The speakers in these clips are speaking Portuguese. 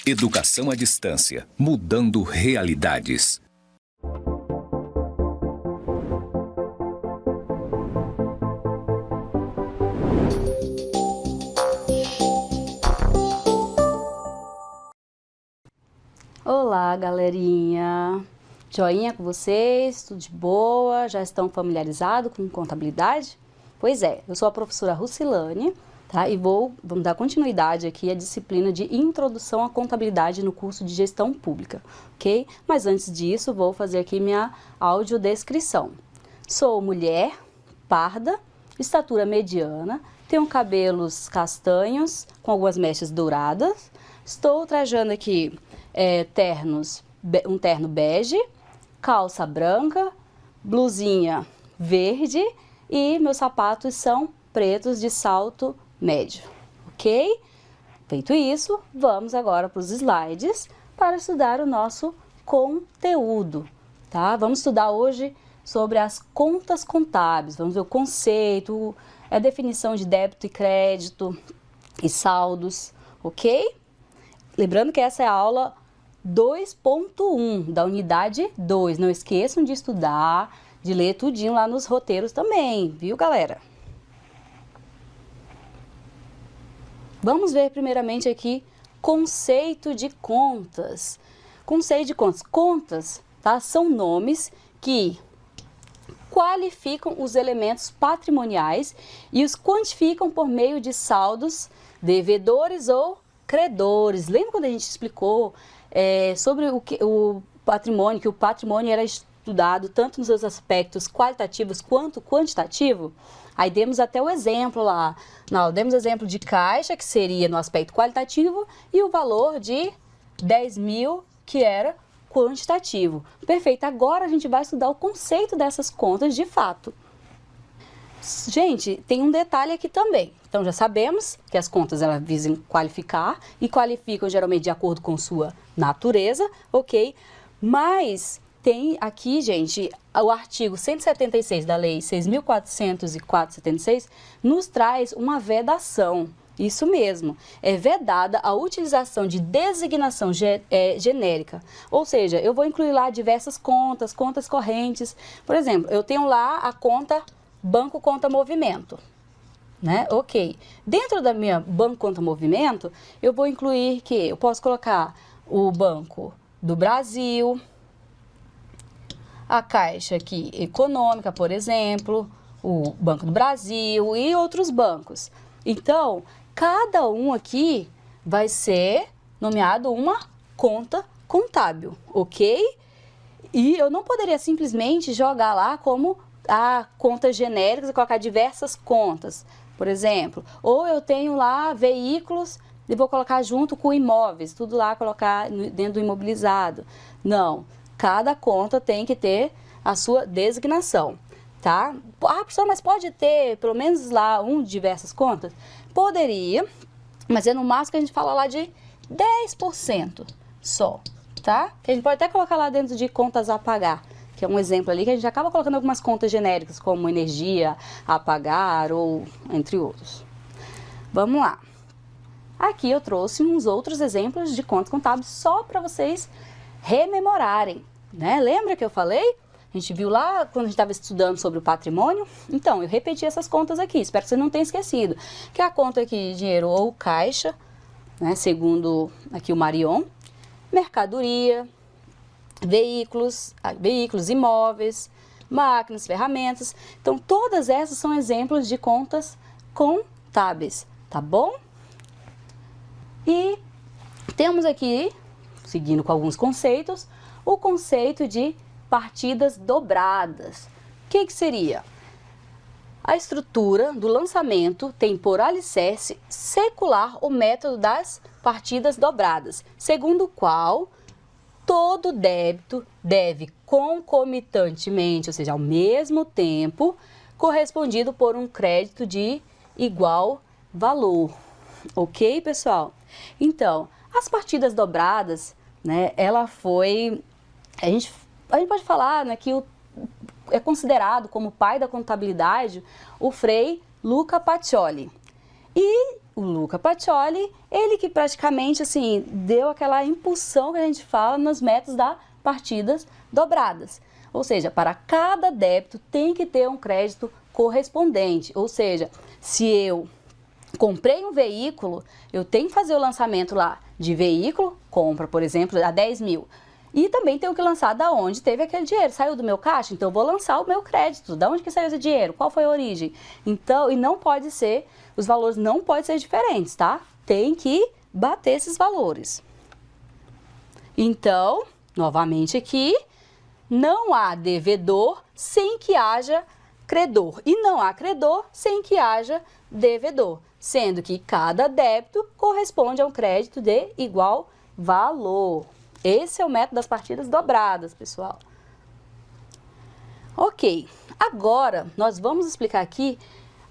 Educação à distância, mudando realidades. Olá, galerinha! Joinha com vocês? Tudo de boa? Já estão familiarizados com contabilidade? Pois é, eu sou a professora Rucilane, tá? E vamos dar continuidade aqui à disciplina de Introdução à Contabilidade no curso de Gestão Pública, ok? Mas antes disso, vou fazer aqui minha audiodescrição. Sou mulher, parda, estatura mediana, tenho cabelos castanhos com algumas mechas douradas, estou trajando aqui um terno bege, calça branca, blusinha verde e meus sapatos são pretos de salto médio, ok? Feito isso, vamos agora para os slides para estudar o nosso conteúdo, tá? Vamos estudar hoje sobre as contas contábeis, vamos ver o conceito, a definição de débito e crédito e saldos, ok? Lembrando que essa é a aula 2.1 da unidade 2. Não esqueçam de estudar, de ler tudinho lá nos roteiros também, viu, galera? Vamos ver primeiramente aqui conceito de contas. Conceito de contas. Contas, tá? São nomes que qualificam os elementos patrimoniais e os quantificam por meio de saldos, devedores ou credores. Lembra quando a gente explicou sobre o patrimônio, que o patrimônio era estudado tanto nos seus aspectos qualitativos quanto quantitativo? Aí demos até o exemplo lá, demos exemplo de caixa, que seria no aspecto qualitativo, e o valor de 10 mil, que era quantitativo. Perfeito, agora a gente vai estudar o conceito dessas contas de fato. Gente, tem um detalhe aqui também. Então, já sabemos que as contas elas visam qualificar e qualificam geralmente de acordo com sua natureza, ok? Mas tem aqui, gente, o artigo 176 da Lei 6.404/76 nos traz uma vedação. Isso mesmo, é vedada a utilização de designação genérica. Ou seja, eu vou incluir lá diversas contas, contas correntes. Por exemplo, eu tenho lá a conta Banco Conta Movimento, né? Ok. Dentro da minha Banco Conta Movimento, eu vou incluir que eu posso colocar o Banco do Brasil, a Caixa aqui Econômica, por exemplo, o Banco do Brasil e outros bancos. Então, cada um aqui vai ser nomeado uma conta contábil, ok? E eu não poderia simplesmente jogar lá como contas genéricas e colocar diversas contas, por exemplo. Ou eu tenho lá veículos e vou colocar junto com imóveis, tudo lá colocar dentro do imobilizado. Não, cada conta tem que ter a sua designação, tá? Professor, mas pode ter pelo menos lá diversas contas? Poderia, mas é no máximo que a gente fala lá de 10% só, tá? Que a gente pode até colocar lá dentro de contas a pagar, que é um exemplo ali que a gente acaba colocando algumas contas genéricas, como energia a pagar ou entre outros. Vamos lá. Aqui eu trouxe uns outros exemplos de contas contábeis só para vocês rememorarem, né? Lembra que eu falei? A gente viu lá quando a gente estava estudando sobre o patrimônio? Então, eu repeti essas contas aqui, espero que você não tenha esquecido. Que é a conta aqui de dinheiro ou caixa, né? Segundo aqui o Marion, mercadoria, veículos, imóveis, máquinas, ferramentas. Então, todas essas são exemplos de contas contábeis, tá bom? E temos aqui, seguindo com alguns conceitos, o conceito de partidas dobradas. O que seria? A estrutura do lançamento tem por alicerce secular o método das partidas dobradas, segundo o qual todo débito deve concomitantemente, ou seja, ao mesmo tempo, correspondido por um crédito de igual valor. Ok, pessoal? Então, as partidas dobradas, né, ela foi... A gente pode falar, né, que é considerado como pai da contabilidade o Frei Luca Pacioli. E o Luca Pacioli, ele que praticamente, assim, deu aquela impulsão que a gente fala nos métodos das partidas dobradas. Ou seja, para cada débito tem que ter um crédito correspondente. Ou seja, se eu comprei um veículo, eu tenho que fazer o lançamento lá de veículo, compra, por exemplo, a 10 mil. E também tenho que lançar da onde teve aquele dinheiro. Saiu do meu caixa, então eu vou lançar o meu crédito. Da onde que saiu esse dinheiro? Qual foi a origem? Então, e não pode ser, os valores não podem ser diferentes, tá? Tem que bater esses valores. Então, novamente aqui, não há devedor sem que haja credor. E não há credor sem que haja devedor. Sendo que cada débito corresponde a um crédito de igual valor. Esse é o método das partidas dobradas, pessoal. Ok, agora nós vamos explicar aqui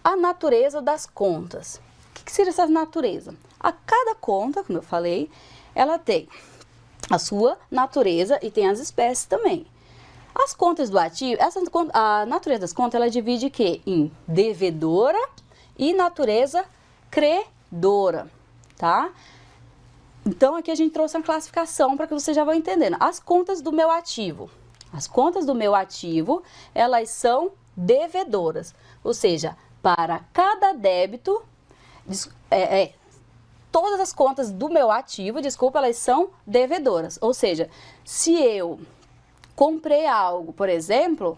a natureza das contas. O que seria essa natureza? A cada conta, como eu falei, ela tem a sua natureza e tem as espécies também. As contas do ativo, a natureza das contas, ela divide o quê? Em devedora e natureza credora, tá? Então, aqui a gente trouxe uma classificação para que você já vá entendendo. As contas do meu ativo. As contas do meu ativo, elas são devedoras. Ou seja, para cada débito, todas as contas do meu ativo, elas são devedoras. Ou seja, se eu comprei algo, por exemplo,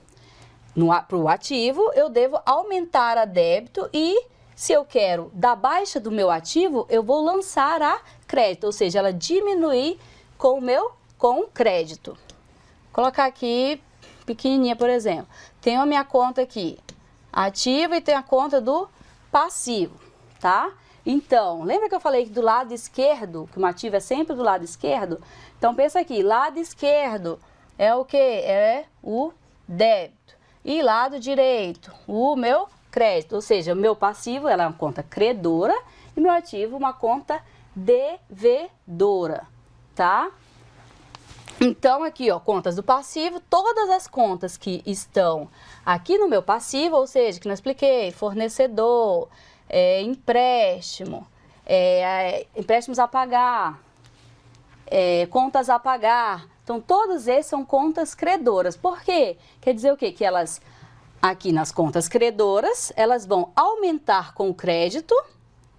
para o ativo, eu devo aumentar a débito e, se eu quero dar baixa do meu ativo, eu vou lançar a crédito, ou seja, ela diminuir com o crédito. Vou colocar aqui pequenininha, por exemplo. Tenho a minha conta aqui, ativa, e tenho a conta do passivo, tá? Então, lembra que eu falei que do lado esquerdo, que o ativo é sempre do lado esquerdo? Então, pensa aqui, lado esquerdo é o quê? É o débito. E lado direito, o meu crédito. Ou seja, o meu passivo ela é uma conta credora e meu ativo uma conta devedora, tá? Então, aqui, ó, contas do passivo, todas as contas que estão aqui no meu passivo, ou seja, que não expliquei, fornecedor, empréstimo, empréstimos a pagar, contas a pagar. Então, todos esses são contas credoras. Por quê? Quer dizer o quê? Que elas, aqui nas contas credoras, elas vão aumentar com o crédito.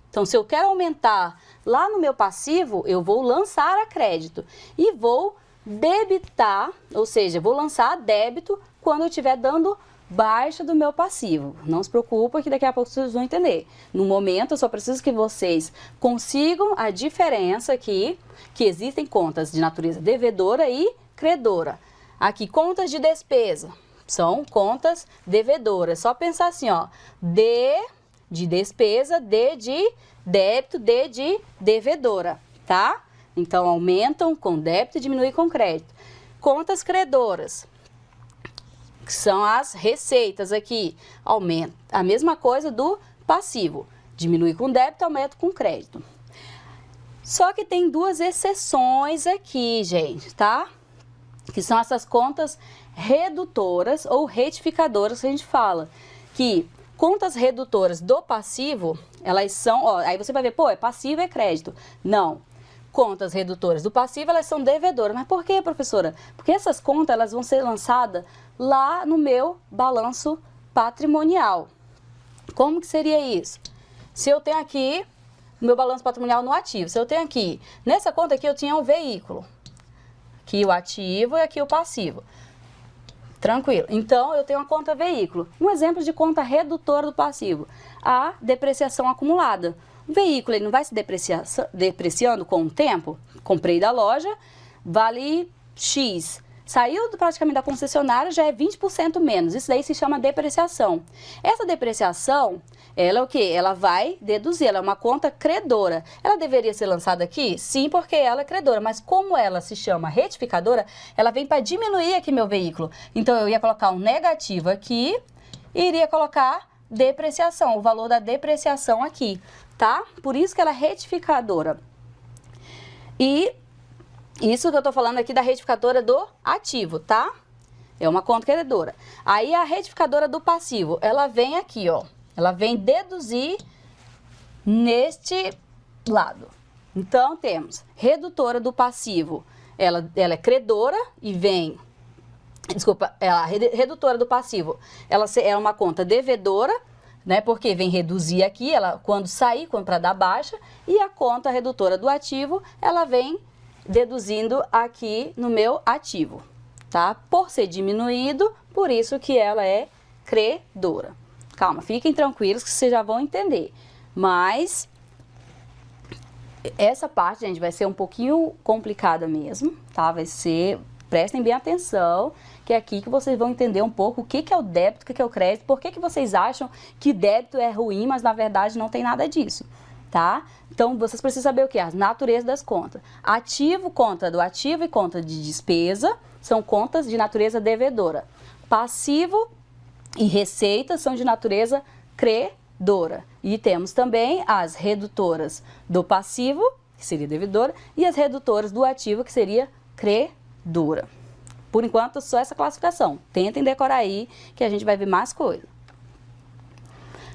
Então, se eu quero aumentar lá no meu passivo, eu vou lançar a crédito. E vou debitar, ou seja, vou lançar a débito quando eu estiver dando baixa do meu passivo. Não se preocupa que daqui a pouco vocês vão entender. No momento, eu só preciso que vocês consigam a diferença aqui, que existem contas de natureza devedora e credora. Aqui, contas de despesa, são contas devedoras. Só pensar assim, ó, D de despesa, D de débito, D de devedora, tá? Então, aumentam com débito e diminuem com crédito. Contas credoras, que são as receitas aqui, aumenta a mesma coisa do passivo, diminui com débito, aumenta com crédito. Só que tem duas exceções aqui, gente, tá? Que são essas contas redutoras ou retificadoras que a gente fala, que contas redutoras do passivo, elas são, ó, aí você vai ver, pô, é passivo, é crédito. Não. Contas redutoras do passivo, elas são devedoras. Mas por quê, professora? Porque essas contas, elas vão ser lançadas lá no meu balanço patrimonial. Como que seria isso? Se eu tenho aqui o meu balanço patrimonial no ativo, se eu tenho aqui, nessa conta aqui eu tinha um veículo, aqui o ativo e aqui o passivo. Tranquilo. Então, eu tenho uma conta veículo. Um exemplo de conta redutora do passivo, a depreciação acumulada. O veículo ele não vai se depreciando com o tempo? Comprei da loja, vale X. Saiu praticamente da concessionária, já é 20% menos. Isso daí se chama depreciação. Essa depreciação, ela é o quê? Ela vai deduzir, ela é uma conta credora. Ela deveria ser lançada aqui? Sim, porque ela é credora. Mas como ela se chama retificadora, ela vem para diminuir aqui meu veículo. Então, eu ia colocar um negativo aqui e iria colocar depreciação, o valor da depreciação aqui, tá? Por isso que ela é retificadora. E isso que eu tô falando aqui da retificadora do ativo, tá? É uma conta credora. Aí a retificadora do passivo, ela vem aqui, ó. Ela vem deduzir neste lado. Então, temos redutora do passivo, ela é credora e vem... Desculpa, a redutora do passivo, ela é uma conta devedora, né? Porque vem reduzir aqui, ela quando sair, quando para dar baixa, e a conta redutora do ativo, ela vem deduzindo aqui no meu ativo, tá? Por ser diminuído, por isso que ela é credora. Calma, fiquem tranquilos que vocês já vão entender. Mas essa parte, gente, vai ser um pouquinho complicada mesmo, tá? Vai ser, prestem bem atenção, que é aqui que vocês vão entender um pouco o que é o débito, o que é o crédito, por que vocês acham que débito é ruim, mas na verdade não tem nada disso, tá? Então, vocês precisam saber o que? A natureza das contas. Ativo, conta do ativo e conta de despesa, são contas de natureza devedora. Passivo e receita são de natureza credora. E temos também as redutoras do passivo, que seria devedora, e as redutoras do ativo, que seria credora. Por enquanto, só essa classificação. Tentem decorar aí, que a gente vai ver mais coisa.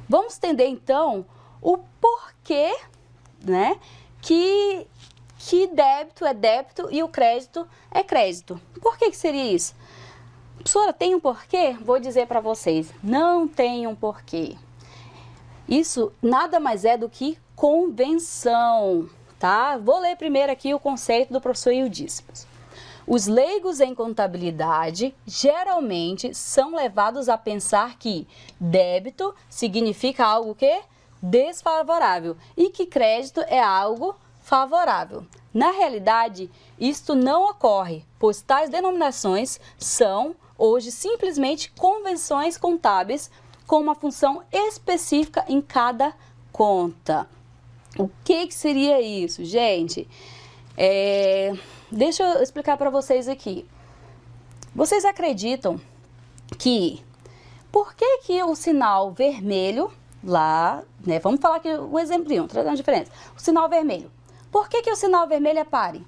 Vamos entender, então, o porquê, né, que débito é débito e o crédito é crédito. Por que seria isso? Professora, tem um porquê? Vou dizer para vocês, não tem um porquê. Isso nada mais é do que convenção, tá? Vou ler primeiro aqui o conceito do professor Eudícipos. Os leigos em contabilidade geralmente são levados a pensar que débito significa algo que desfavorável e que crédito é algo favorável. Na realidade, isto não ocorre, pois tais denominações são hoje simplesmente convenções contábeis com uma função específica em cada conta. O que seria isso, gente? Deixa eu explicar para vocês aqui. Vocês acreditam que... Por que o sinal vermelho lá... né, vamos falar aqui um exemplinho, trazendo a diferença. O sinal vermelho. Por que o sinal vermelho é pare?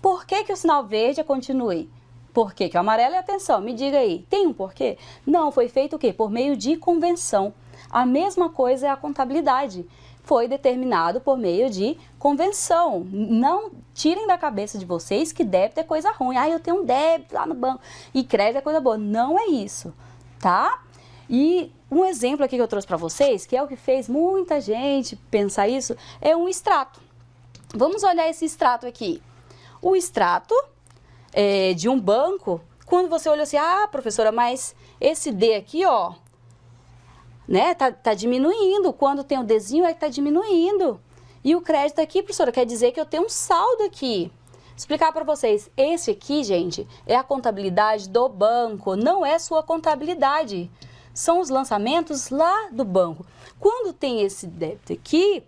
Por que o sinal verde é continue? Por que o amarelo é atenção? Me diga aí. Tem um porquê? Não, foi feito o quê? Por meio de convenção. A mesma coisa é a contabilidade. Foi determinado por meio de convenção. Não tirem da cabeça de vocês que débito é coisa ruim. Ah, eu tenho um débito lá no banco e crédito é coisa boa. Não é isso, tá? E um exemplo aqui que eu trouxe para vocês, que é o que fez muita gente pensar isso, é um extrato. Vamos olhar esse extrato aqui. O extrato de um banco, quando você olha assim, ah, professora, mas esse D aqui, ó, né, tá diminuindo. Quando tem o Dzinho, é que tá diminuindo. E o crédito aqui, professora, quer dizer que eu tenho um saldo aqui. Explicar para vocês, esse aqui, gente, é a contabilidade do banco, não é sua contabilidade. São os lançamentos lá do banco. Quando tem esse débito aqui,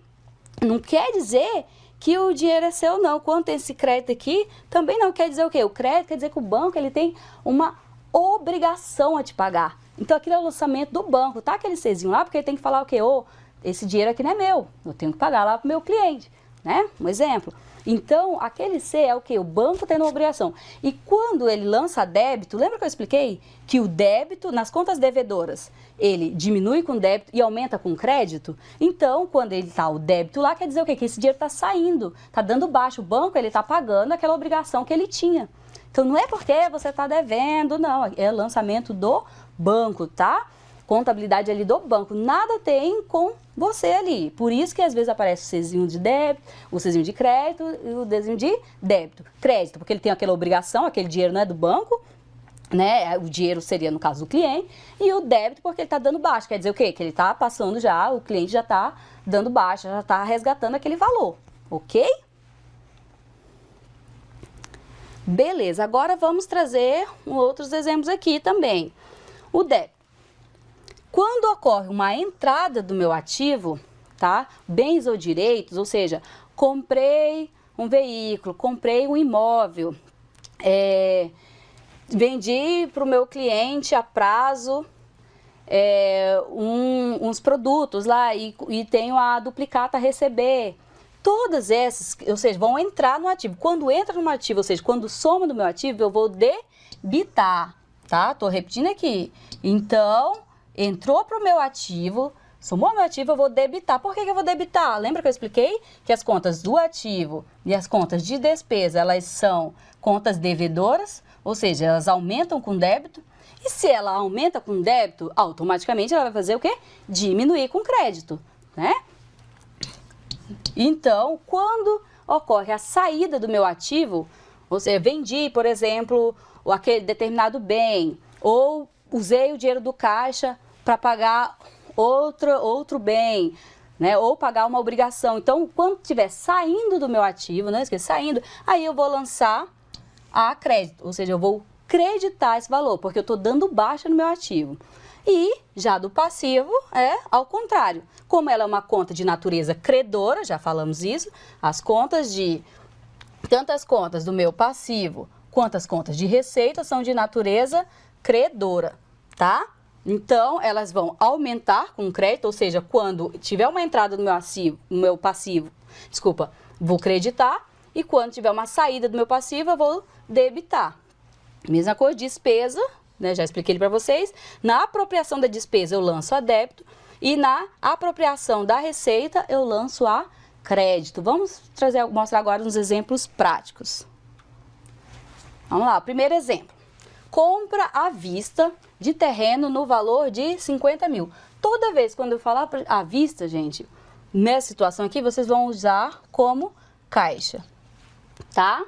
não quer dizer que o dinheiro é seu, não. Quando tem esse crédito aqui, também não quer dizer o quê? O crédito quer dizer que o banco ele tem uma obrigação a te pagar. Então, aquilo é o lançamento do banco, tá? Aquele Czinho lá, porque ele tem que falar o quê? Ô, esse dinheiro aqui não é meu, eu tenho que pagar lá pro meu cliente, né? Um exemplo. Então, aquele C é o quê? O banco tendo uma obrigação. E quando ele lança débito, lembra que eu expliquei? Que o débito, nas contas devedoras, ele diminui com débito e aumenta com crédito? Então, quando ele tá o débito lá, quer dizer o quê? Que esse dinheiro tá saindo, tá dando baixo. O banco, ele tá pagando aquela obrigação que ele tinha. Então, não é porque você tá devendo, não. É lançamento do banco, tá? Contabilidade ali do banco, nada tem com você ali. Por isso que às vezes aparece o Czinho de débito, o Czinho de crédito e o Dzinho de débito. Crédito, porque ele tem aquela obrigação, aquele dinheiro não é do banco, né? O dinheiro seria no caso do cliente. E o débito porque ele está dando baixa, quer dizer o quê? Que ele está passando já, o cliente já está dando baixa, já está resgatando aquele valor, ok? Beleza, agora vamos trazer outros exemplos aqui também. O débito. Quando ocorre uma entrada do meu ativo, tá? Bens ou direitos, ou seja, comprei um veículo, comprei um imóvel, vendi para o meu cliente a prazo uns produtos lá e tenho a duplicata a receber. Todas essas, ou seja, vão entrar no ativo. Quando entra no ativo, ou seja, quando soma do meu ativo, eu vou debitar, tá? Tô repetindo aqui. Então, entrou para o meu ativo, Somou meu ativo, eu vou debitar. Por que eu vou debitar? Lembra que eu expliquei que as contas do ativo e as contas de despesa, elas são contas devedoras, ou seja, elas aumentam com débito. E se ela aumenta com débito, automaticamente ela vai fazer o quê? Diminuir com crédito, né? Então, quando ocorre a saída do meu ativo, ou seja, vendi, por exemplo, aquele determinado bem, ou usei o dinheiro do caixa para pagar outro bem, né? Ou pagar uma obrigação. Então, quando estiver saindo do meu ativo, não esqueça, saindo, aí eu vou lançar a crédito, ou seja, eu vou creditar esse valor, porque eu estou dando baixa no meu ativo. E já do passivo é ao contrário. Como ela é uma conta de natureza credora, já falamos isso, tanto as contas do meu passivo quanto as contas de receita são de natureza credora, tá? Então, elas vão aumentar com crédito, ou seja, quando tiver uma entrada no meu passivo, vou creditar, e quando tiver uma saída do meu passivo, eu vou debitar. Mesma coisa, despesa, né? Já expliquei para vocês. Na apropriação da despesa, eu lanço a débito, e na apropriação da receita, eu lanço a crédito. Vamos mostrar agora uns exemplos práticos. Vamos lá, primeiro exemplo. Compra à vista de terreno no valor de 50 mil. Toda vez quando eu falar à vista, gente, nessa situação aqui, vocês vão usar como caixa, tá?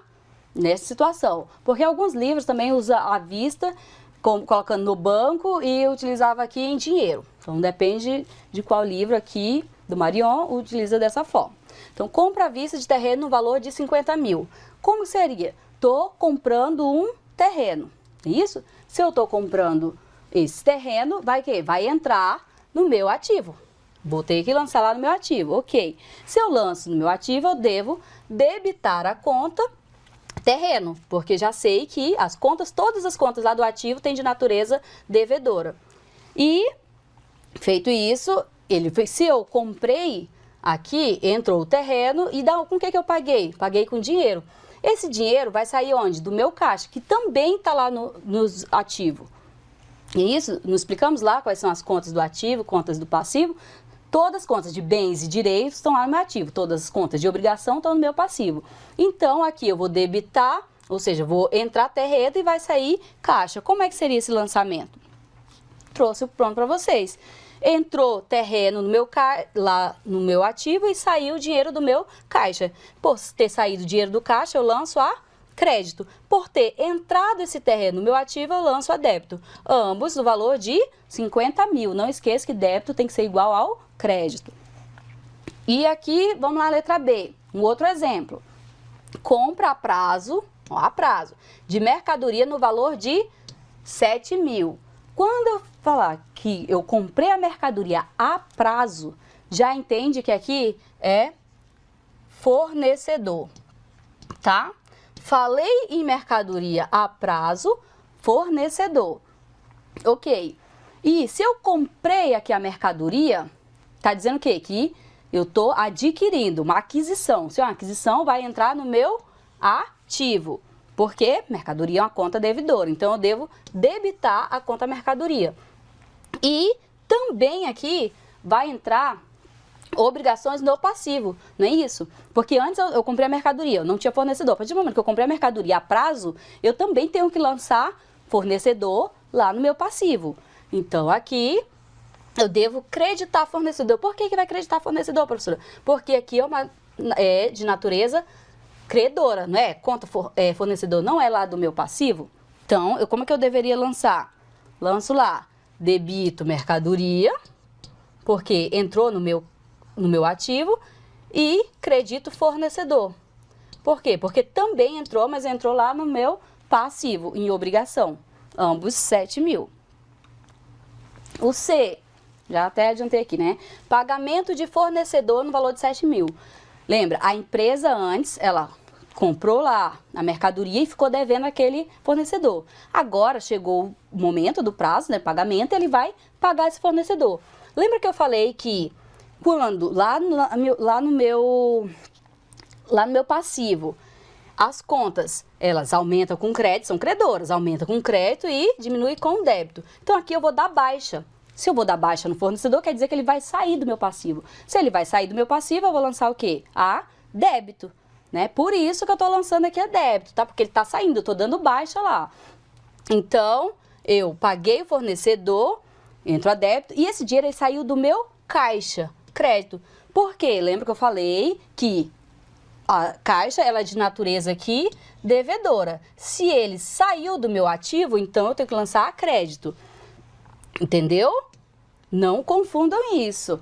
Nessa situação. Porque alguns livros também usam à vista, colocando no banco e utilizava aqui em dinheiro. Então, depende de qual livro aqui do Marion utiliza dessa forma. Então, compra à vista de terreno no valor de 50 mil. Como seria? Estou comprando um terreno. Isso? Se eu estou comprando esse terreno, vai entrar no meu ativo. Vou ter que lançar lá no meu ativo, ok. Se eu lanço no meu ativo, eu devo debitar a conta terreno, porque já sei que todas as contas lá do ativo têm de natureza devedora. E, feito isso, se eu comprei aqui, entrou o terreno e com o que eu paguei? Paguei com dinheiro. Esse dinheiro vai sair onde? Do meu caixa, que também está lá nos ativos. E isso, nos explicamos lá quais são as contas do ativo, contas do passivo. Todas as contas de bens e direitos estão lá no meu ativo. Todas as contas de obrigação estão no meu passivo. Então, aqui eu vou debitar, ou seja, vou entrar terreno e vai sair caixa. Como é que seria esse lançamento? Trouxe pronto para vocês. Entrou terreno lá no meu ativo e saiu o dinheiro do meu caixa. Por ter saído o dinheiro do caixa, eu lanço a crédito. Por ter entrado esse terreno no meu ativo, eu lanço a débito. Ambos no valor de 50 mil. Não esqueça que débito tem que ser igual ao crédito. E aqui, vamos lá, letra B. Um outro exemplo. Compra a prazo de mercadoria no valor de 7 mil. Quando eu falar que eu comprei a mercadoria a prazo, já entende que aqui é fornecedor, tá? Falei em mercadoria a prazo, fornecedor. Ok. E se eu comprei aqui a mercadoria, tá dizendo o quê? Que eu estou adquirindo uma aquisição. Se é uma aquisição, vai entrar no meu ativo. Porque mercadoria é uma conta devedora. Então, eu devo debitar a conta mercadoria. E também aqui vai entrar obrigações no passivo, não é isso? Porque antes eu comprei a mercadoria, eu não tinha fornecedor. A partir do momento que eu comprei a mercadoria a prazo, eu também tenho que lançar fornecedor lá no meu passivo. Então, aqui eu devo creditar fornecedor. Por que vai creditar fornecedor, professora? Porque aqui é de natureza credora, não é? Conta fornecedor não é lá do meu passivo. Então, como é que eu deveria lançar? Lanço lá, debito mercadoria, porque entrou no meu ativo, e credito fornecedor. Por quê? Porque também entrou, mas entrou lá no meu passivo, em obrigação. Ambos 7 mil. O C, já até adiantei aqui, né? Pagamento de fornecedor no valor de 7 mil. Lembra, a empresa antes, ela comprou lá a mercadoria e ficou devendo aquele fornecedor. Agora chegou o momento do prazo, né, pagamento, ele vai pagar esse fornecedor. Lembra que eu falei que quando lá no meu passivo, as contas, elas aumentam com crédito, são credoras, aumenta com crédito e diminui com débito. Então aqui eu vou dar baixa. Se eu vou dar baixa no fornecedor, quer dizer que ele vai sair do meu passivo. Se ele vai sair do meu passivo, eu vou lançar o quê? A débito, né? Por isso que eu estou lançando aqui a débito, tá? Porque ele está saindo, eu estou dando baixa lá. Então, eu paguei o fornecedor, entro a débito, e esse dinheiro ele saiu do meu caixa, crédito. Por quê? Lembra que eu falei que a caixa ela é de natureza aqui devedora. Se ele saiu do meu ativo, então eu tenho que lançar a crédito. Entendeu? Não confundam isso.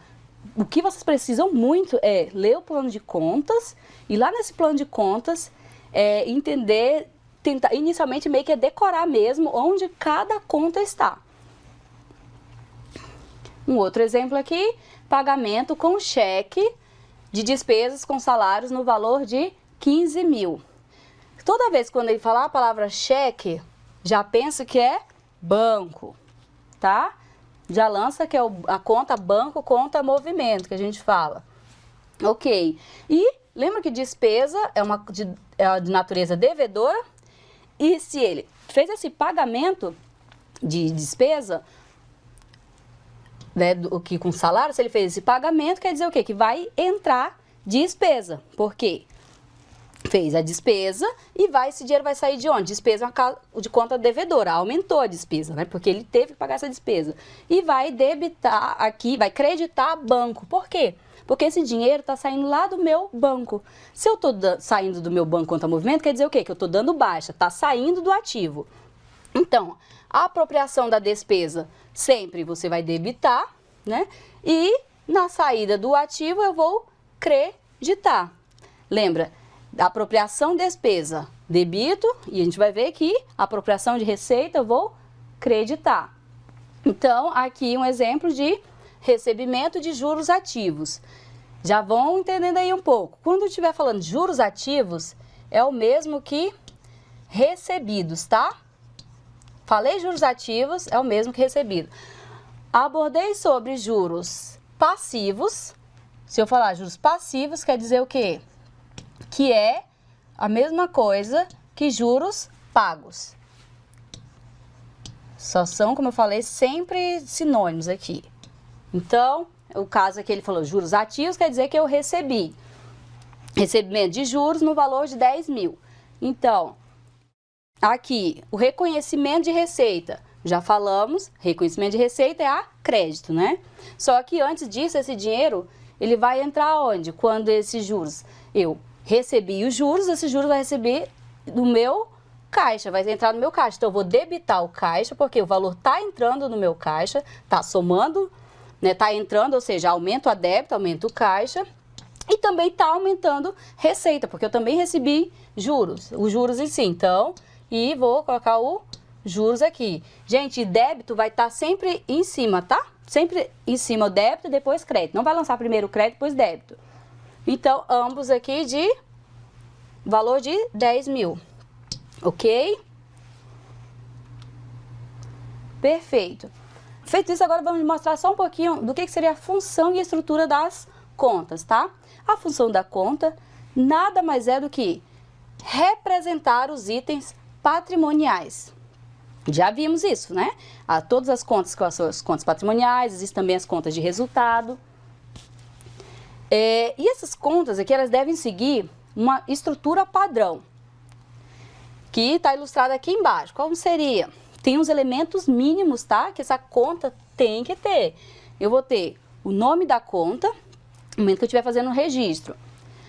O que vocês precisam muito é ler o plano de contas e lá nesse plano de contas entender, tentar inicialmente meio que decorar mesmo onde cada conta está. Um outro exemplo aqui, pagamento com cheque de despesas com salários no valor de 15 mil. Toda vez quando ele falar a palavra cheque, já pensa que é banco, tá? Já lança que é a conta banco, conta movimento, que a gente fala. Ok. E lembra que despesa é de natureza devedora? E se ele fez esse pagamento de despesa, né, que com salário, se ele fez esse pagamento, quer dizer o quê? Que vai entrar despesa. Por quê? Fez a despesa e esse dinheiro vai sair de onde? Despesa de conta devedora, aumentou a despesa, né? Porque ele teve que pagar essa despesa. E vai debitar aqui, vai creditar banco. Por quê? Porque esse dinheiro está saindo lá do meu banco. Se eu estou saindo do meu banco conta movimento, quer dizer o quê? Que eu estou dando baixa, está saindo do ativo. Então, a apropriação da despesa, sempre você vai debitar, né? E na saída do ativo eu vou creditar. Lembra? Apropriação despesa, debito, e a gente vai ver que apropriação de receita eu vou creditar. Então, aqui um exemplo de recebimento de juros ativos. Já vão entendendo aí um pouco. Quando eu estiver falando de juros ativos, é o mesmo que recebidos, tá? Falei juros ativos, é o mesmo que recebido. Abordei sobre juros passivos. Se eu falar juros passivos, quer dizer o quê? Que é a mesma coisa que juros pagos. Só são, como eu falei, sempre sinônimos aqui. Então, o caso aqui ele falou juros ativos, quer dizer que eu recebi recebimento de juros no valor de 10 mil. Então, aqui, o reconhecimento de receita, já falamos, reconhecimento de receita é a crédito, né? Só que antes disso, esse dinheiro, ele vai entrar onde? Quando esses juros, eu recebi os juros, esse juros vai receber do meu caixa, vai entrar no meu caixa. Então, eu vou debitar o caixa, porque o valor está entrando no meu caixa, está somando, né? Está entrando, ou seja, aumento a débito, aumento o caixa. E também está aumentando receita, porque eu também recebi juros, os juros em si. Então, e vou colocar o juros aqui. Gente, débito vai estar sempre em cima, tá? Sempre em cima o débito e depois crédito. Não vai lançar primeiro o crédito, depois débito. Então, ambos aqui de valor de 10 mil. Ok? Perfeito. Feito isso, agora vamos mostrar só um pouquinho do que seria a função e a estrutura das contas, tá? A função da conta nada mais é do que representar os itens patrimoniais. Já vimos isso, né? Todas as contas com as suas contas patrimoniais, existem também as contas de resultado. E essas contas aqui, elas devem seguir uma estrutura padrão, que está ilustrada aqui embaixo. Como seria? Tem uns elementos mínimos, tá? Que essa conta tem que ter. Eu vou ter o nome da conta, no momento que eu estiver fazendo o registro.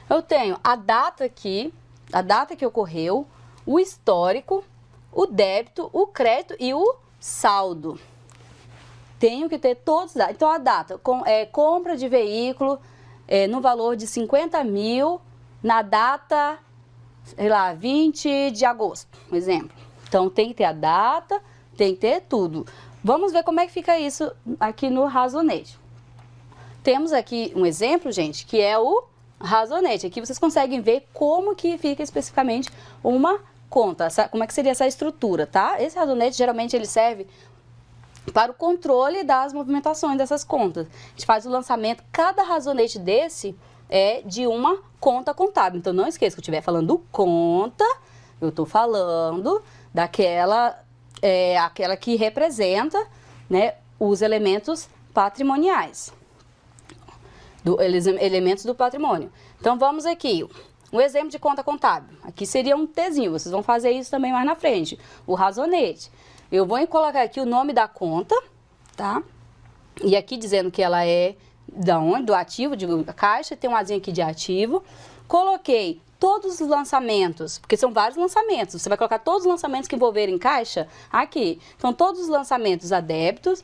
Eu tenho a data aqui, a data que ocorreu, o histórico, o débito, o crédito e o saldo. Tenho que ter todos. Então, a data, compra de veículo no valor de 50 mil, na data, sei lá, 20 de agosto, um exemplo. Então, tem que ter a data, tem que ter tudo. Vamos ver como é que fica isso aqui no Razonete. Temos aqui um exemplo, gente, que é o Razonete. Aqui vocês conseguem ver como que fica especificamente uma conta, como é que seria essa estrutura, tá? Esse Razonete, geralmente, ele serve para o controle das movimentações dessas contas. A gente faz o lançamento, cada Razonete desse é de uma conta contábil. Então, não esqueça que eu estiver falando conta, eu estou falando daquela aquela que representa, né, os elementos patrimoniais, elementos do patrimônio. Então, vamos aqui, um exemplo de conta contábil. Aqui seria um Tzinho, vocês vão fazer isso também mais na frente, o razonete. Eu vou colocar aqui o nome da conta, tá? E aqui dizendo que ela é da onde? Do ativo, de caixa, tem um azinho aqui de ativo. Coloquei todos os lançamentos, porque são vários lançamentos, você vai colocar todos os lançamentos que envolverem caixa aqui. Então, todos os lançamentos a débitos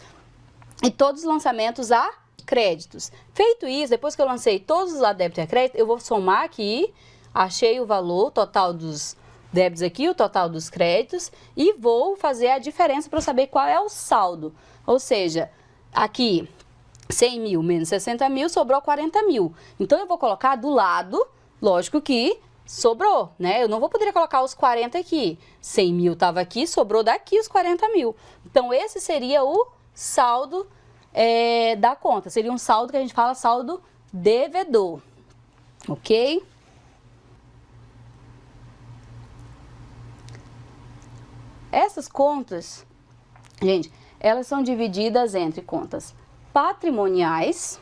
e todos os lançamentos a créditos. Feito isso, depois que eu lancei todos os a débito e a crédito, eu vou somar aqui, achei o valor total dos débitos aqui, o total dos créditos, e vou fazer a diferença para eu saber qual é o saldo. Ou seja, aqui 100 mil menos 60 mil, sobrou 40 mil. Então, eu vou colocar do lado, lógico que sobrou, né? Eu não vou poder colocar os 40 aqui. 100 mil estava aqui, sobrou daqui os 40 mil. Então, esse seria o saldo da conta. Seria um saldo que a gente fala saldo devedor, ok? Essas contas, gente, elas são divididas entre contas patrimoniais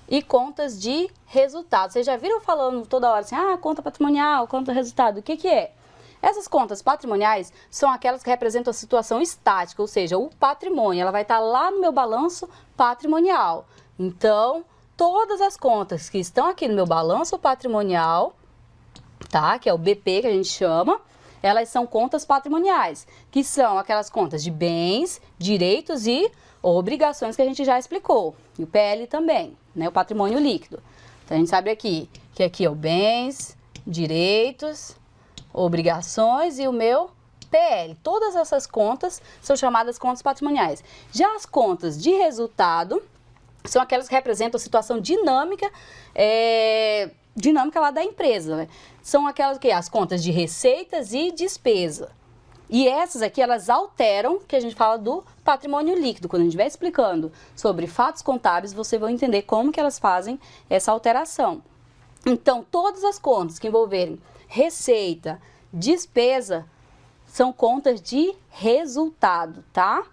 e contas de resultado. Vocês já viram falando toda hora assim, conta patrimonial, conta resultado, o que que é? Essas contas patrimoniais são aquelas que representam a situação estática, ou seja, o patrimônio, ela vai estar lá no meu balanço patrimonial. Então, todas as contas que estão aqui no meu balanço patrimonial, tá? Que é o BP que a gente chama, elas são contas patrimoniais, que são aquelas contas de bens, direitos e obrigações que a gente já explicou. E o PL também, né? O patrimônio líquido. Então, a gente sabe aqui que aqui é o bens, direitos, obrigações e o meu PL. Todas essas contas são chamadas contas patrimoniais. Já as contas de resultado são aquelas que representam a situação dinâmica, dinâmica lá da empresa, né? São aquelas que as contas de receitas e despesa. E essas aqui, elas alteram, que a gente fala do patrimônio líquido. Quando a gente estiver explicando sobre fatos contábeis, você vai entender como que elas fazem essa alteração. Então, todas as contas que envolverem receita, despesa, são contas de resultado, tá?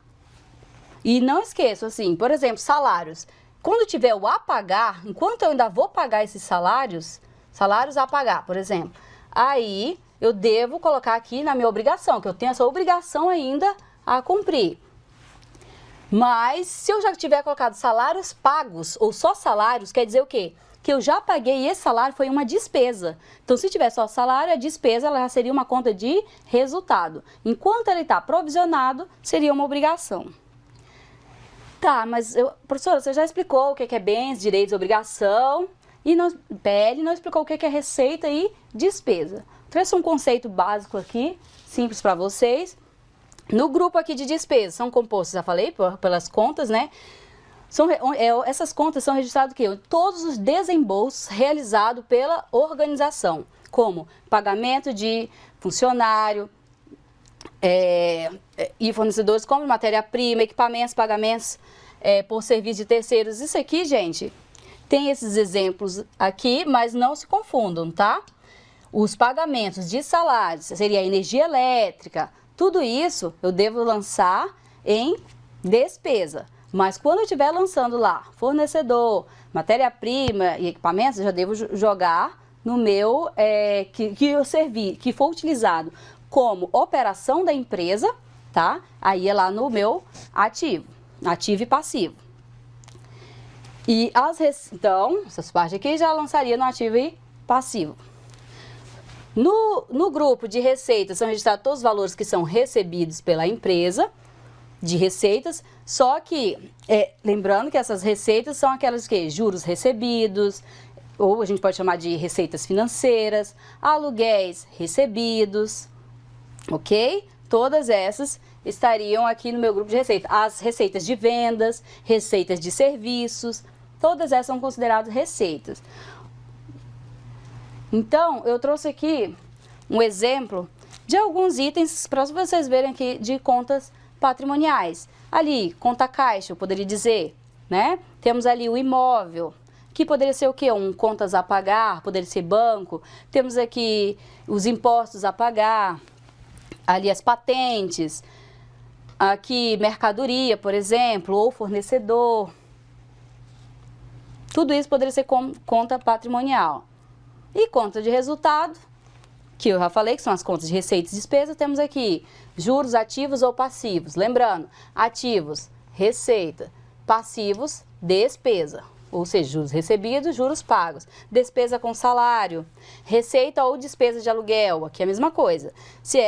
E não esqueçam, assim, por exemplo, salários. Quando tiver o a pagar, enquanto eu ainda vou pagar esses salários a pagar, por exemplo, aí eu devo colocar aqui na minha obrigação, que eu tenho essa obrigação ainda a cumprir. Mas, se eu já tiver colocado salários pagos, ou só salários, quer dizer o quê? Que eu já paguei e esse salário foi uma despesa. Então, se tiver só salário, a despesa ela já seria uma conta de resultado. Enquanto ele está provisionado, seria uma obrigação. Tá, mas, professora, você já explicou o que é bens, direitos, obrigação, e PL não explicou o que é receita e despesa. Trouxe um conceito básico aqui, simples para vocês. No grupo aqui de despesas, são compostos, já falei, pelas contas, né? Essas contas são registradas o quê? Todos os desembolsos realizados pela organização, como pagamento de funcionário e fornecedores, como matéria-prima, equipamentos, pagamentos por serviço de terceiros. Isso aqui, gente, tem esses exemplos aqui, mas não se confundam, tá? Os pagamentos de salários, seria a energia elétrica, tudo isso eu devo lançar em despesa. Mas quando eu estiver lançando lá fornecedor, matéria-prima e equipamentos, eu já devo jogar no meu, que for utilizado como operação da empresa, tá? Aí é lá no meu ativo e passivo. E então, essas partes aqui já lançaria no ativo e passivo. No grupo de receitas são registrados todos os valores que são recebidos pela empresa de receitas, só que, lembrando que essas receitas são aquelas que juros recebidos, ou a gente pode chamar de receitas financeiras, aluguéis recebidos, ok? Todas essas estariam aqui no meu grupo de receitas. As receitas de vendas, receitas de serviços, todas essas são consideradas receitas. Então, eu trouxe aqui um exemplo de alguns itens para vocês verem aqui de contas patrimoniais. Ali, conta caixa, eu poderia dizer, né? Temos ali o imóvel, que poderia ser o quê? Contas a pagar, poderia ser banco. Temos aqui os impostos a pagar, ali as patentes, aqui mercadoria, por exemplo, ou fornecedor. Tudo isso poderia ser conta patrimonial. E conta de resultado, que eu já falei que são as contas de receita e despesa, temos aqui juros ativos ou passivos. Lembrando, ativos, receita, passivos, despesa. Ou seja, juros recebidos, juros pagos. Despesa com salário, receita ou despesa de aluguel, aqui é a mesma coisa. Se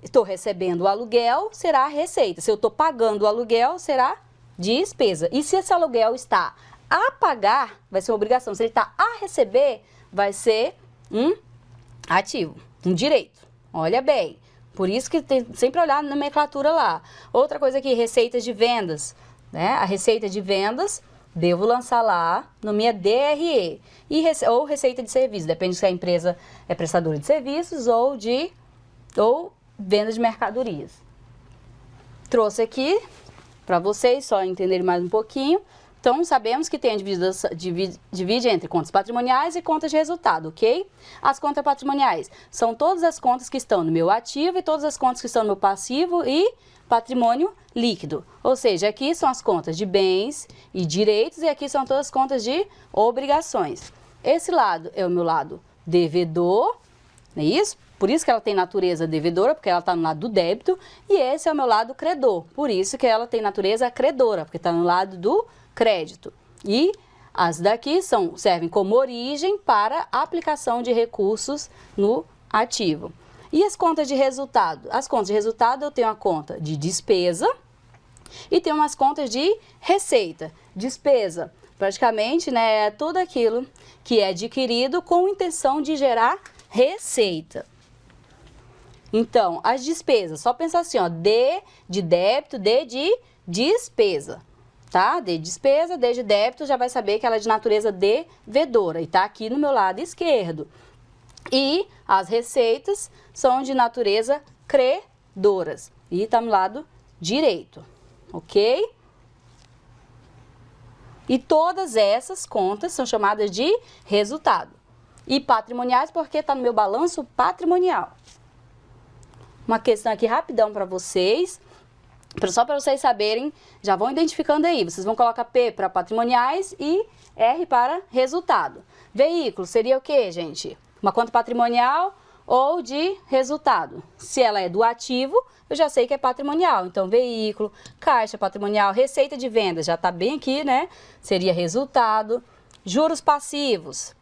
estou recebendo o aluguel, será receita. Se eu estou pagando o aluguel, será despesa. E se esse aluguel está a pagar, vai ser uma obrigação. Se ele está a receber, vai ser um ativo, um direito. Olha bem. Por isso que tem sempre olhar na nomenclatura lá. Outra coisa aqui, receitas de vendas. Né? A receita de vendas, devo lançar lá no minha DRE. Ou receita de serviço, depende se a empresa é prestadora de serviços ou venda de mercadorias. Trouxe aqui para vocês, só entenderem mais um pouquinho. Então, sabemos que tem a divide entre contas patrimoniais e contas de resultado, ok? As contas patrimoniais são todas as contas que estão no meu ativo e todas as contas que estão no meu passivo e patrimônio líquido. Ou seja, aqui são as contas de bens e direitos e aqui são todas as contas de obrigações. Esse lado é o meu lado devedor, não é isso? Por isso que ela tem natureza devedora, porque ela está no lado do débito. E esse é o meu lado credor, por isso que ela tem natureza credora, porque está no lado do crédito. E as daqui servem como origem para aplicação de recursos no ativo. E as contas de resultado? As contas de resultado eu tenho a conta de despesa e tenho umas contas de receita. Despesa, praticamente, né, é tudo aquilo que é adquirido com intenção de gerar receita. Então, as despesas, só pensar assim, ó, D de débito, D de despesa. Tá? D de despesa, D de débito, já vai saber que ela é de natureza devedora e tá aqui no meu lado esquerdo. E as receitas são de natureza credoras e tá no lado direito, ok? E todas essas contas são chamadas de resultado. E patrimoniais porque tá no meu balanço patrimonial. Uma questão aqui rapidão para vocês. Só para vocês saberem, já vão identificando aí. Vocês vão colocar P para patrimoniais e R para resultado. Veículo seria o quê, gente? Uma conta patrimonial ou de resultado. Se ela é do ativo, eu já sei que é patrimonial. Então, veículo, caixa patrimonial, receita de vendas, já está bem aqui, né? Seria resultado. Juros passivos,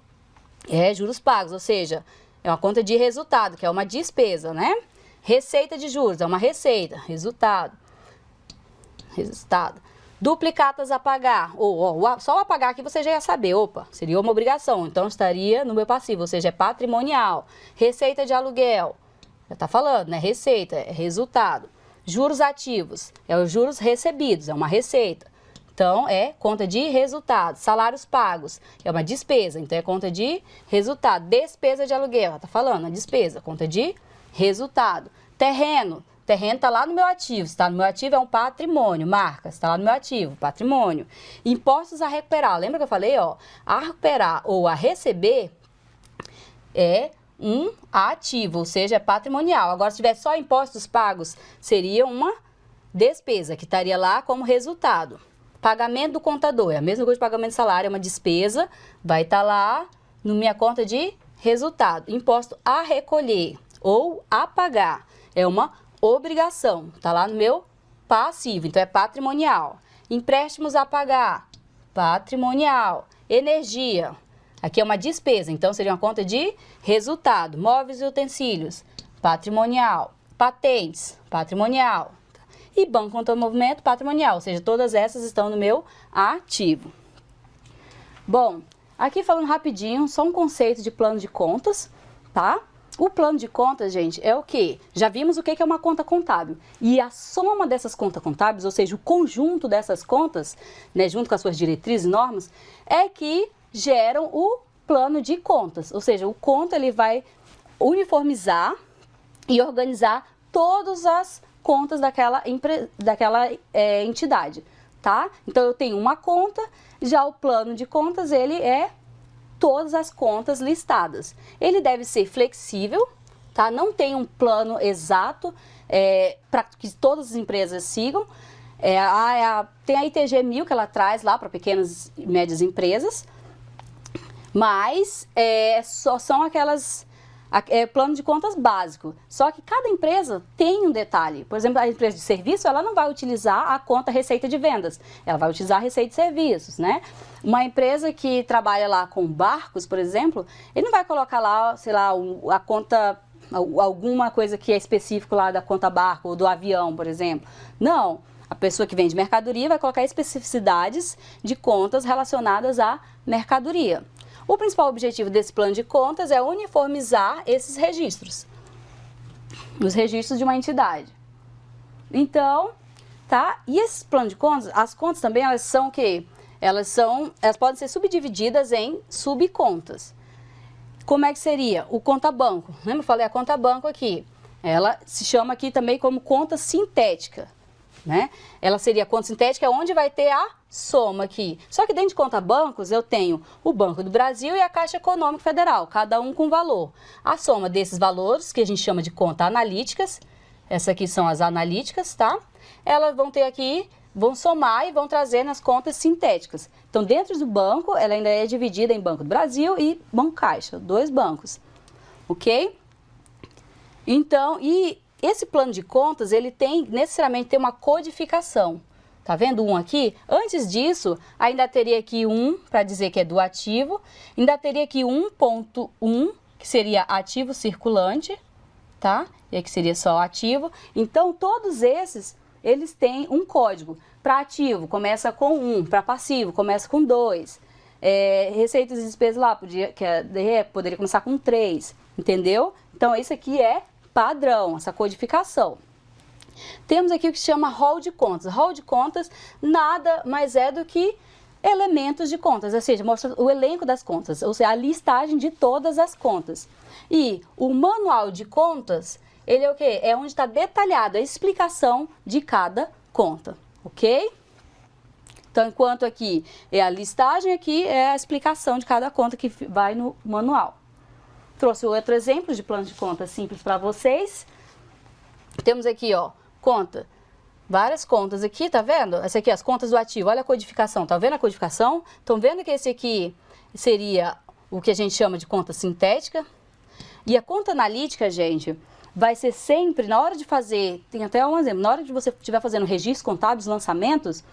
juros pagos, ou seja, é uma conta de resultado, que é uma despesa, né? Receita de juros, é uma receita, resultado. Duplicatas a pagar, só o a pagar aqui você já ia saber, seria uma obrigação, então estaria no meu passivo, ou seja, é patrimonial. Receita de aluguel, já tá falando, né? Receita, é resultado. Juros ativos, é os juros recebidos, é uma receita, então é conta de resultado. Salários pagos, é uma despesa, então é conta de resultado. Despesa de aluguel, já tá falando, a despesa, conta de resultado. Terreno está lá no meu ativo, se está no meu ativo é um patrimônio, marca, está lá no meu ativo, patrimônio. Impostos a recuperar, lembra que eu falei, a recuperar ou a receber é um ativo, ou seja, é patrimonial. Agora, se tiver só impostos pagos, seria uma despesa, que estaria lá como resultado. Pagamento do contador, é a mesma coisa de pagamento de salário, é uma despesa, vai estar lá na minha conta de resultado. Imposto a recolher ou a pagar, é uma obrigação, tá lá no meu passivo, então é patrimonial. Empréstimos a pagar, patrimonial. Energia, aqui é uma despesa, então seria uma conta de resultado. Móveis e utensílios, patrimonial. Patentes, patrimonial. E banco contra movimento, patrimonial, ou seja, todas essas estão no meu ativo. Bom, aqui falando rapidinho, só um conceito de plano de contas, tá? O plano de contas, gente, é o quê? Já vimos o que é uma conta contábil. E a soma dessas contas contábeis, ou seja, o conjunto dessas contas, né, junto com as suas diretrizes e normas, é que geram o plano de contas. Ou seja, o conta ele vai uniformizar e organizar todas as contas daquela entidade, tá? Então, eu tenho uma conta, já o plano de contas, ele é todas as contas listadas. Ele deve ser flexível, tá? Não tem um plano exato para que todas as empresas sigam. Tem a ITG 1000 que ela traz lá para pequenas e médias empresas, mas só são aquelas... plano de contas básico. Só que cada empresa tem um detalhe. Por exemplo, a empresa de serviço, ela não vai utilizar a conta receita de vendas. Ela vai utilizar a receita de serviços, né? Uma empresa que trabalha lá com barcos, por exemplo, ele não vai colocar lá, sei lá, a conta, alguma coisa que é específico lá da conta barco ou do avião, por exemplo. Não. A pessoa que vende mercadoria vai colocar especificidades de contas relacionadas à mercadoria. O principal objetivo desse plano de contas é uniformizar esses registros, os registros de uma entidade. Então, tá? E esse plano de contas, as contas também, elas são o quê? Elas podem ser subdivididas em subcontas. Como é que seria? O conta banco. Lembra? Eu falei a conta banco aqui. Ela se chama aqui também como conta sintética, né? Ela seria a conta sintética onde vai ter a soma aqui. Só que dentro de conta bancos eu tenho o Banco do Brasil e a Caixa Econômica Federal, cada um com valor. A soma desses valores, que a gente chama de conta analíticas, essas aqui são as analíticas, tá? Elas vão ter aqui, vão somar e vão trazer nas contas sintéticas. Então, dentro do banco, ela ainda é dividida em Banco do Brasil e Banco Caixa, 2 bancos, ok? Então, e esse plano de contas, ele necessariamente tem uma codificação. Tá vendo um aqui? Antes disso, ainda teria aqui um para dizer que é do ativo. Ainda teria aqui 1.1, que seria ativo circulante, tá? E aqui seria só ativo. Então, todos esses, eles têm um código. Para ativo, começa com 1. Para passivo, começa com 2. Receitas e despesas lá, poderia começar com 3. Entendeu? Então, esse aqui é padrão, essa codificação. Temos aqui o que se chama rol de contas. Rol de contas nada mais é do que elementos de contas, ou seja, mostra o elenco das contas, ou seja, a listagem de todas as contas. E o manual de contas, ele é o quê? É onde está detalhada a explicação de cada conta, ok? Então, enquanto aqui é a listagem, aqui é a explicação de cada conta que vai no manual. Trouxe outro exemplo de plano de contas simples para vocês. Temos aqui, ó, conta, várias contas aqui, tá vendo? Essa aqui, as contas do ativo, olha a codificação, tá vendo a codificação? Estão vendo que esse aqui seria o que a gente chama de conta sintética? E a conta analítica, gente, vai ser sempre, na hora de fazer, tem até um exemplo, na hora de você estiver fazendo registros contábeis, lançamentos,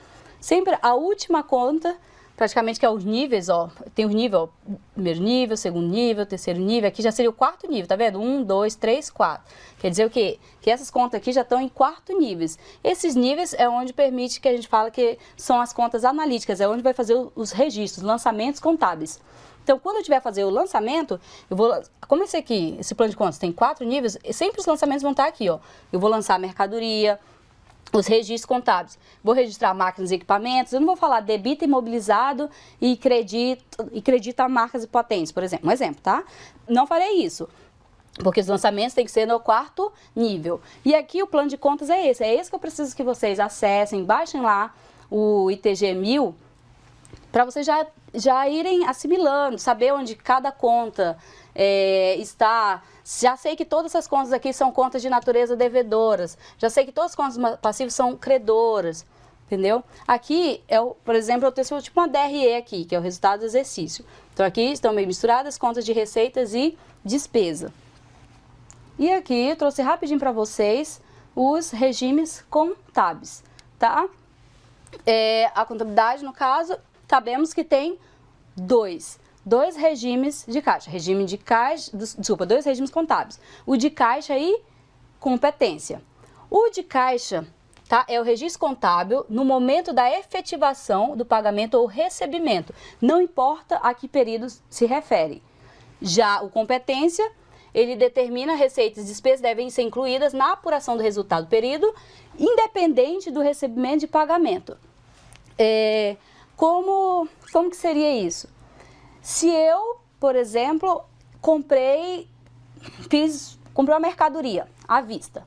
sempre a última conta, praticamente que é os níveis, ó, tem o nível, ó, primeiro nível, segundo nível, terceiro nível, aqui já seria o 4º nível, tá vendo? 1, 2, 3, 4. Quer dizer o quê? Que essas contas aqui já estão em 4º níveis. Esses níveis é onde permite que a gente fala que são as contas analíticas, é onde vai fazer os registros, lançamentos contábeis. Então, quando eu estiver fazer o lançamento, eu vou, como esse plano de contas tem 4 níveis, sempre os lançamentos vão estar aqui, ó. Eu vou lançar mercadoria, os registros contábeis. Vou registrar máquinas e equipamentos. Eu não vou falar debita imobilizado e credita marcas e potentes, por exemplo. Um exemplo, tá? Não farei isso, porque os lançamentos têm que ser no 4º nível. E aqui o plano de contas é esse. É esse que eu preciso que vocês acessem, baixem lá o ITG 1000, para vocês já irem assimilando, saber onde cada conta está. Já sei que todas essas contas aqui são contas de natureza devedoras. Já sei que todas as contas passivas são credoras. Entendeu? Aqui, por exemplo, eu tenho tipo uma DRE aqui, que é o resultado do exercício. Então, aqui estão meio misturadas contas de receitas e despesa. E aqui, eu trouxe rapidinho para vocês os regimes contábeis, tá? A contabilidade, no caso, sabemos que tem dois regimes de caixa. Dois regimes contábeis. O de caixa e competência. O de caixa, tá, é o registro contábil no momento da efetivação do pagamento ou recebimento. Não importa a que período se refere. Já o competência, ele determina receitas e despesas devem ser incluídas na apuração do resultado do período, independente do recebimento de pagamento. Como que seria isso? Se eu, por exemplo, comprei uma mercadoria à vista,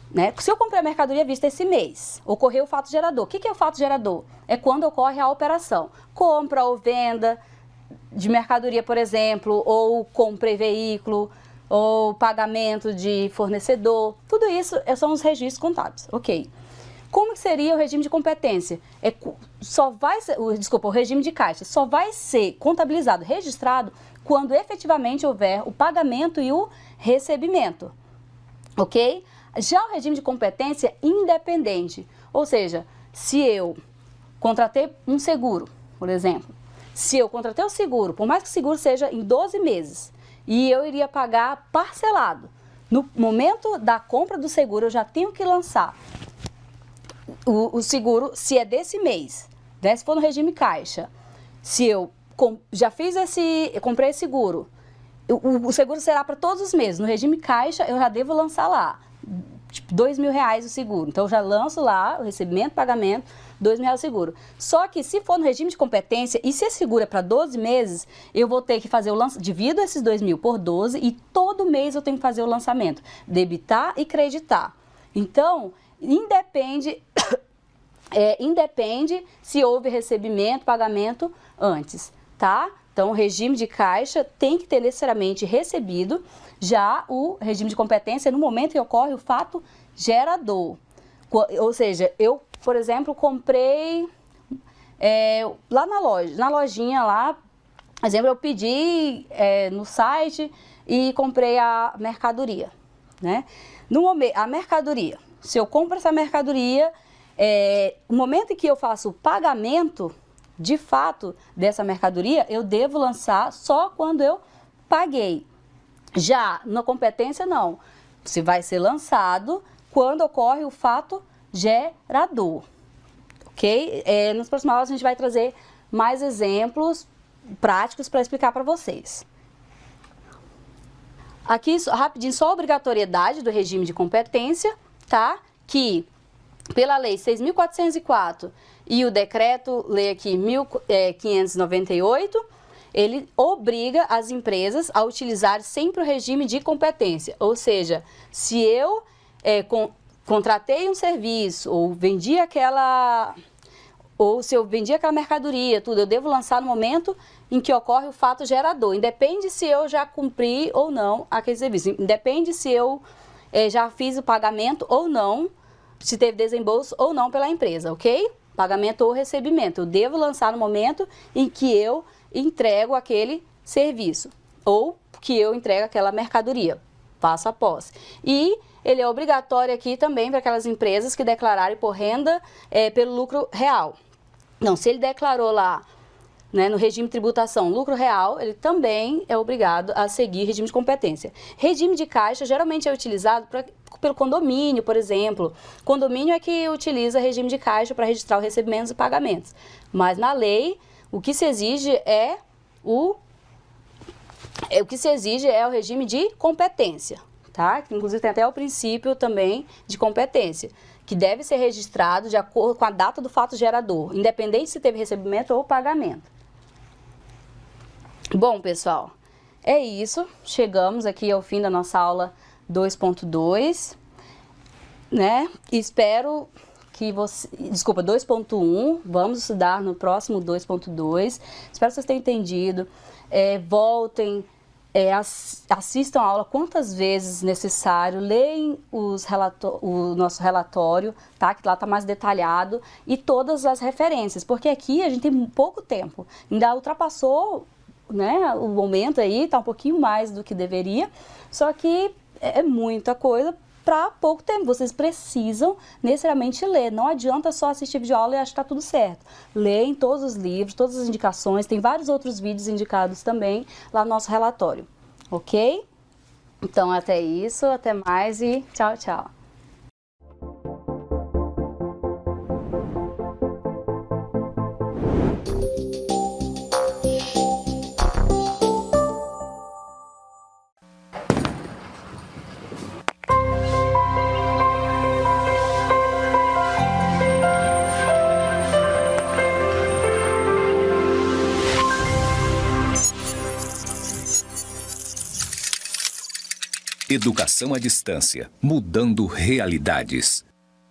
né? Se eu comprei a mercadoria à vista esse mês, ocorreu o fato gerador. O que é o fato gerador? É quando ocorre a operação. Compra ou venda de mercadoria, por exemplo, ou comprei veículo, ou pagamento de fornecedor, tudo isso são os registros contábeis, ok. Como que seria o regime de competência? O regime de caixa só vai ser contabilizado, registrado, quando efetivamente houver o pagamento e o recebimento, ok? Já o regime de competência independente, ou seja, se eu contratei um seguro, por exemplo, se eu contratei o seguro, por mais que o seguro seja em 12 meses, e eu iria pagar parcelado, no momento da compra do seguro eu já tenho que lançar o seguro, se é desse mês, né? Se for no regime caixa, se eu já comprei esse seguro, o seguro será para todos os meses, no regime caixa eu já devo lançar lá, tipo, R$2.000 o seguro. Então, eu já lanço lá o recebimento, pagamento, R$2.000 o seguro. Só que se for no regime de competência, e se esse seguro é para 12 meses, eu vou ter que fazer o lançamento, divido esses 2.000 por 12 e todo mês eu tenho que fazer o lançamento, debitar e creditar. Então, independe se houve recebimento, pagamento antes, tá? Então, o regime de caixa tem que ter necessariamente recebido. Já o regime de competência, no momento que ocorre o fato gerador. Ou seja, eu, por exemplo, comprei lá na lojinha lá, por exemplo, eu pedi no site e comprei a mercadoria, né? A mercadoria, se eu compro essa mercadoria, no momento em que eu faço o pagamento, de fato, dessa mercadoria, eu devo lançar só quando eu paguei. Já na competência, não. Se vai ser lançado quando ocorre o fato gerador, ok? Nos próximos aulas a gente vai trazer mais exemplos práticos para explicar para vocês. Aqui, rapidinho, só a obrigatoriedade do regime de competência, tá? Que, pela lei 6.404 e o decreto-lei aqui 1.598, ele obriga as empresas a utilizar sempre o regime de competência. Ou seja, se eu contratei um serviço ou se eu vendi aquela mercadoria, tudo, eu devo lançar no momento em que ocorre o fato gerador. Independe se eu já cumpri ou não aquele serviço. Independe se eu já fiz o pagamento ou não, se teve desembolso ou não pela empresa, ok? Pagamento ou recebimento. Eu devo lançar no momento em que eu entrego aquele serviço ou que eu entrego aquela mercadoria, passo a posse. E ele é obrigatório aqui também para aquelas empresas que declararem por renda pelo lucro real. Não, se ele declarou lá, né, no regime de tributação lucro real, ele também é obrigado a seguir regime de competência. Regime de caixa geralmente é utilizado pelo condomínio, por exemplo. Condomínio é que utiliza regime de caixa para registrar os recebimentos e pagamentos. Mas na lei, o que se exige é o regime de competência, tá? Inclusive tem até o princípio também de competência, que deve ser registrado de acordo com a data do fato gerador, independente se teve recebimento ou pagamento. Bom, pessoal, é isso. Chegamos aqui ao fim da nossa aula 2.2, né? Espero que você... Desculpa, 2.1. Vamos estudar no próximo 2.2. Espero que vocês tenham entendido. Voltem, assistam a aula quantas vezes necessário, leem o nosso relatório, tá? Que lá está mais detalhado, e todas as referências, porque aqui a gente tem pouco tempo, ainda ultrapassou, né, o momento aí, está um pouquinho mais do que deveria, só que é muita coisa para pouco tempo. Vocês precisam necessariamente ler, não adianta só assistir vídeo aula e achar que está tudo certo. Leem todos os livros, todas as indicações, tem vários outros vídeos indicados também lá no nosso relatório, ok? Então, até isso, até mais e tchau, tchau. Educação à distância, mudando realidades.